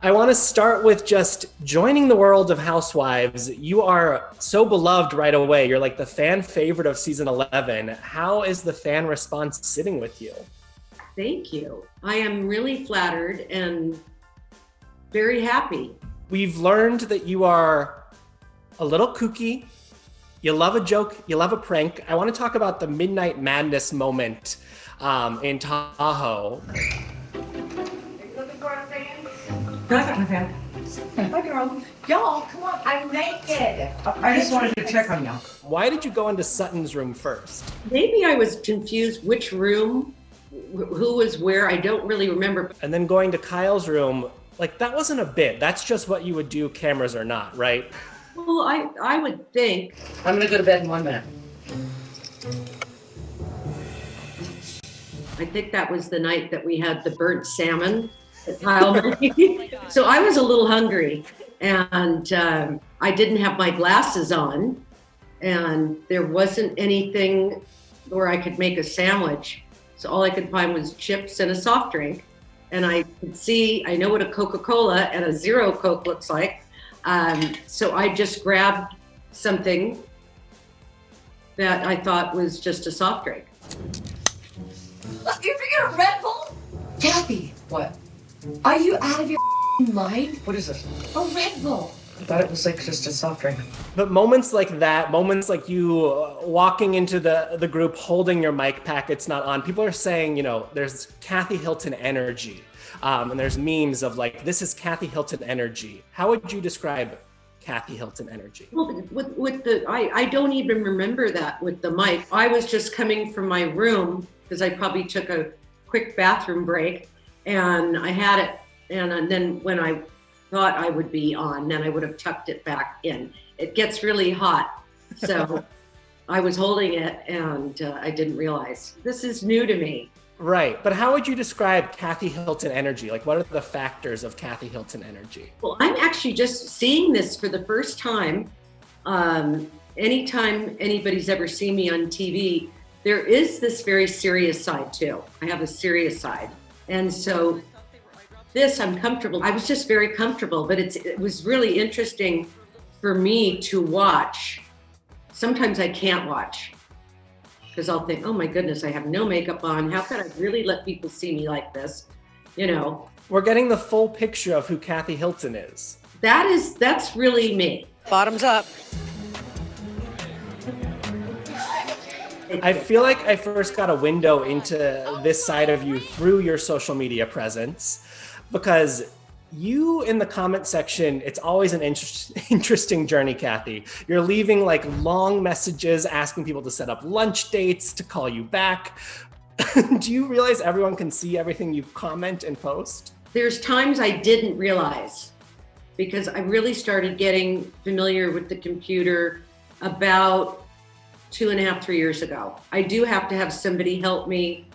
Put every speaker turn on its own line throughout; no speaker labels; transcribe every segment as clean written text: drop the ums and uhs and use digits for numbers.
I want to start with just joining the world of Housewives. You are so beloved right away. You're like the fan favorite of season 11. How is the fan response sitting with you?
Thank you. I am really flattered and very happy.
We've learned that you are a little kooky. You love a joke. You love a prank. I want to talk about the Midnight Madness moment in Tahoe.
I got my fan. Hi, girl. Y'all, come on. I'm naked. I just wanted to check on y'all.
Why did you go into Sutton's room first?
Maybe I was confused which room, who was where. I don't really remember.
And then going to Kyle's room, like that wasn't a bit. That's just what you would do, cameras or not, right?
Well, I would think.
I'm going to go to bed in 1 minute.
I think that was the night that we had the burnt salmon at Kyle made. So I was a little hungry, and I didn't have my glasses on, and there wasn't anything where I could make a sandwich. So all I could find was chips and a soft drink. And I know what a Coca-Cola and a Zero Coke looks like. So I just grabbed something that I thought was just a soft drink.
Look, you're drinking a Red Bull? Kathy,
What?
are you out of your mind?
What is this?
A Red Bull.
I thought it was like just a soft drink.
But moments like that, moments like you walking into the group holding your mic pack, it's not on. People are saying, there's Kathy Hilton energy. And there's memes of like, this is Kathy Hilton energy. How would you describe Kathy Hilton energy?
Well, I don't even remember that with the mic. I was just coming from my room because I probably took a quick bathroom break, and I had it. And then when I thought I would be on, then I would have tucked it back in. It gets really hot. So I was holding it, and I didn't realize. This is new to me.
Right. But how would you describe Kathy Hilton energy? Like, what are the factors of Kathy Hilton energy?
Well, I'm actually just seeing this for the first time. Anytime anybody's ever seen me on TV, there is this very serious side too. I have a serious side. And so I'm comfortable. I was just very comfortable, but it was really interesting for me to watch. Sometimes I can't watch because I'll think, oh my goodness, I have no makeup on. How could I really let people see me like this?
We're getting the full picture of who Kathy Hilton is.
That's really me.
Bottoms up.
I feel like I first got a window into this side of you through your social media presence, because you in the comment section, it's always an interesting journey, Kathy. You're leaving like long messages asking people to set up lunch dates, to call you back. Do you realize everyone can see everything you comment and post?
There's times I didn't realize, because I really started getting familiar with the computer about 2.5, 3 years ago. I do have to have somebody help me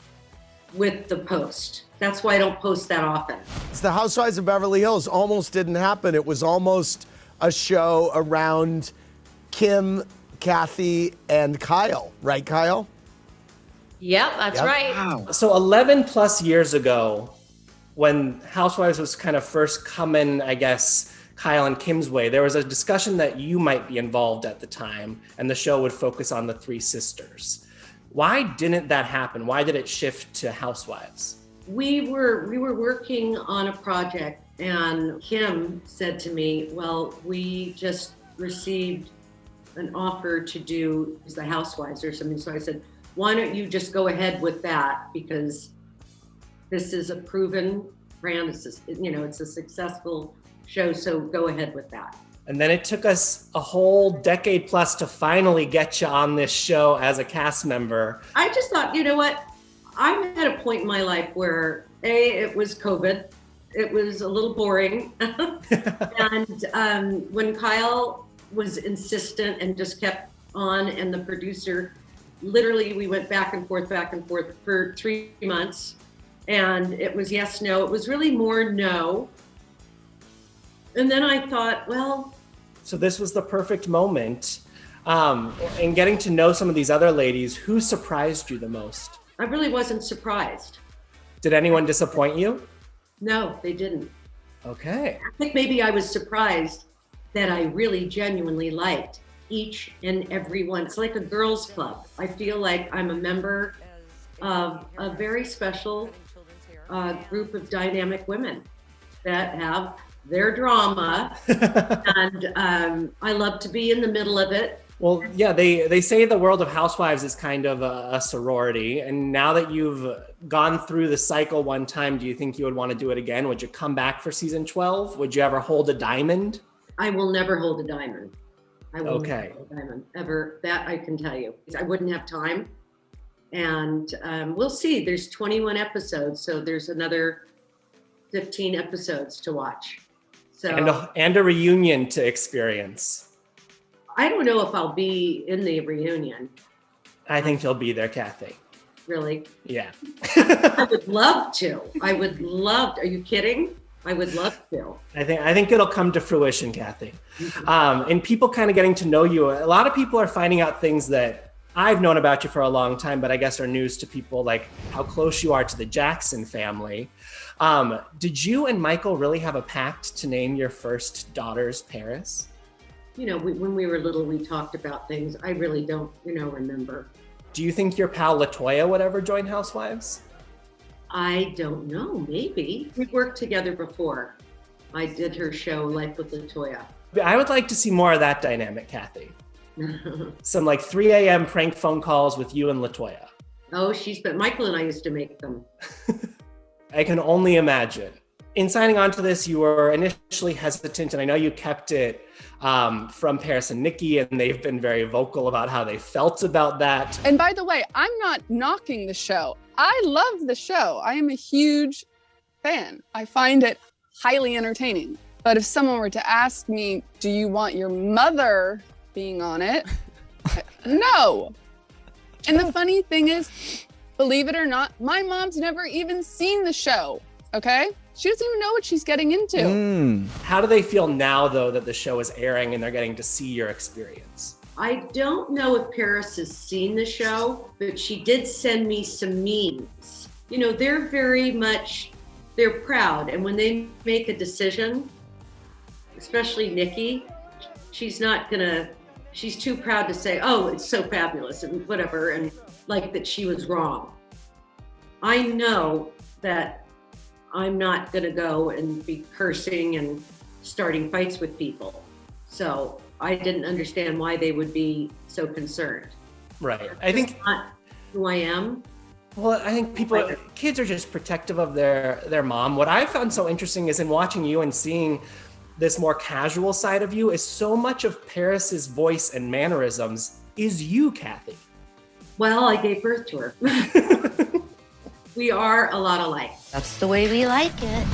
with the post. That's why I don't post that often.
It's the Housewives of Beverly Hills. Almost didn't happen. It was almost a show around Kim, Kathy, and Kyle. Right, Kyle?
Yep, that's
Yep.
right.
Wow.
So 11 plus years ago, when Housewives was kind of first coming, I guess, Kyle and Kim's way, there was a discussion that you might be involved at the time, and the show would focus on the three sisters. Why didn't that happen? Why did it shift to Housewives?
We were working on a project, and Kim said to me, well, we just received an offer to do the Housewives or something. So I said, why don't you just go ahead with that? Because this is a proven brand. It's a successful show. So go ahead with that.
And then it took us a whole decade plus to finally get you on this show as a cast member.
I just thought, you know what? I'm at a point in my life where it was COVID. It was a little boring. And when Kyle was insistent and just kept on, and the producer, literally we went back and forth for 3 months. And it was yes, no. It was really more no. And then I thought, well.
So this was the perfect moment. And getting to know some of these other ladies, who surprised you the most?
I really wasn't surprised.
Did anyone disappoint you?
No, they didn't.
Okay.
I think maybe I was surprised that I really genuinely liked each and every one. It's like a girls' club. I feel like I'm a member of a very special group of dynamic women that have their drama, and I love to be in the middle of it.
Well, yeah, they say the world of Housewives is kind of a sorority. And now that you've gone through the cycle one time, do you think you would want to do it again? Would you come back for season 12? Would you ever hold a diamond?
I will never hold a diamond. I will
Okay.
never hold a diamond, ever. That I can tell you. I wouldn't have time. And we'll see. There's 21 episodes, so there's another 15 episodes to watch. So
And a reunion to experience.
I don't know if I'll be in the reunion,
I think you'll be there, Kathy.
really.
Yeah.
I would love to. I would love to. Are you kidding? I would love to.
I think it'll come to fruition, Kathy. And people kind of getting to know you. A lot of people are finding out things that I've known about you for a long time, but I guess are news to people, like how close you are to the Jackson family. Did you and Michael really have a pact to name your first daughters Paris?
You know, when we were little, we talked about things. I really don't, remember.
Do you think your pal LaToya would ever join Housewives?
I don't know. Maybe. We worked together before. I did her show, Life with LaToya.
I would like to see more of that dynamic, Kathy. Some like 3 a.m. prank phone calls with you and LaToya.
Oh, but Michael and I used to make them.
I can only imagine. In signing on to this, you were initially hesitant, and I know you kept it from Paris and Nikki, and they've been very vocal about how they felt about that.
And by the way, I'm not knocking the show. I love the show. I am a huge fan. I find it highly entertaining. But if someone were to ask me, do you want your mother being on it? No. And the funny thing is, believe it or not, my mom's never even seen the show, okay? She doesn't even know what she's getting into.
How do they feel now, though, that the show is airing and they're getting to see your experience?
I don't know if Paris has seen the show, but she did send me some memes. They're they're proud. And when they make a decision, especially Nikki, she's too proud to say, oh, it's so fabulous and whatever, and like that she was wrong. I know that I'm not going to go and be cursing and starting fights with people. So I didn't understand why they would be so concerned.
Right. I think
That's not who I am.
Well, I think kids are just protective of their mom. What I found so interesting is in watching you and seeing this more casual side of you is so much of Paris's voice and mannerisms is you, Kathy.
Well, I gave birth to her. We are a lot alike.
That's the way we like it.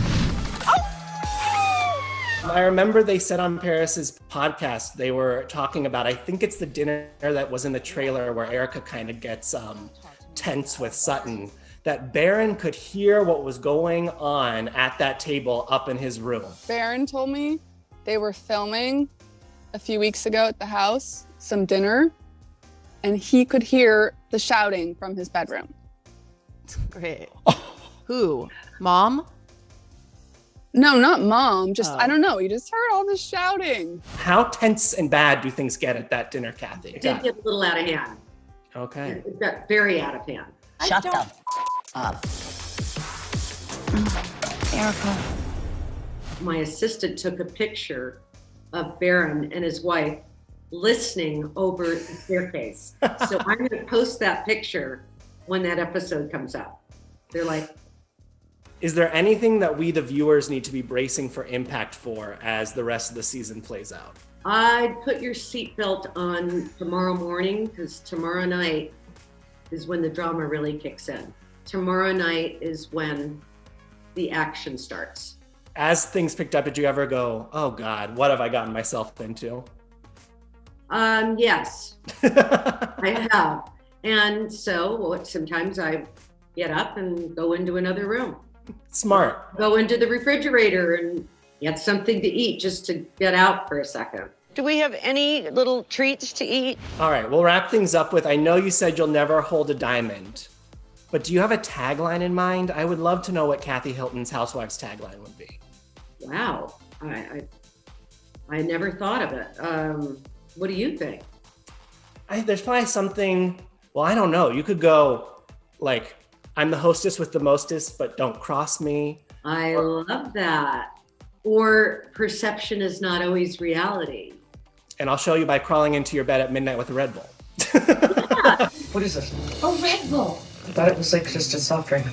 I remember they said on Paris's podcast, they were talking about, I think it's the dinner that was in the trailer where Erica kind of gets tense with Sutton, that Barron could hear what was going on at that table up in his room.
Barron told me they were filming a few weeks ago at the house, some dinner, and he could hear the shouting from his bedroom.
Great. Who? Mom?
No, not mom. Just, I don't know. He just heard all this shouting.
How tense and bad do things get at that dinner, Kathy?
It did get a little out of hand.
Okay.
It got very out of hand.
Shut the up. Erica.
My assistant took a picture of Barron and his wife listening over the staircase. So I'm going to post that picture when that episode comes up. They're like,
Is there anything that we, the viewers, need to be bracing for impact for as the rest of the season plays out?
I'd put your seatbelt on tomorrow morning, because tomorrow night is when the drama really kicks in. Tomorrow night is when the action starts.
As things picked up, did you ever go, oh God, what have I gotten myself into?
Yes, I have. And so sometimes I get up and go into another room.
Smart.
Go into the refrigerator and get something to eat just to get out for a second.
Do we have any little treats to eat?
All right, we'll wrap things up with, I know you said you'll never hold a diamond, but do you have a tagline in mind? I would love to know what Kathy Hilton's Housewives tagline would be.
Wow. I never thought of it. What do you think?
There's probably something, well, I don't know. You could go like, I'm the hostess with the mostest, but don't cross me.
I love that. Or perception is not always reality.
And I'll show you by crawling into your bed at midnight with a Red Bull.
What is this?
A Red Bull.
I thought it was like just a soft drink.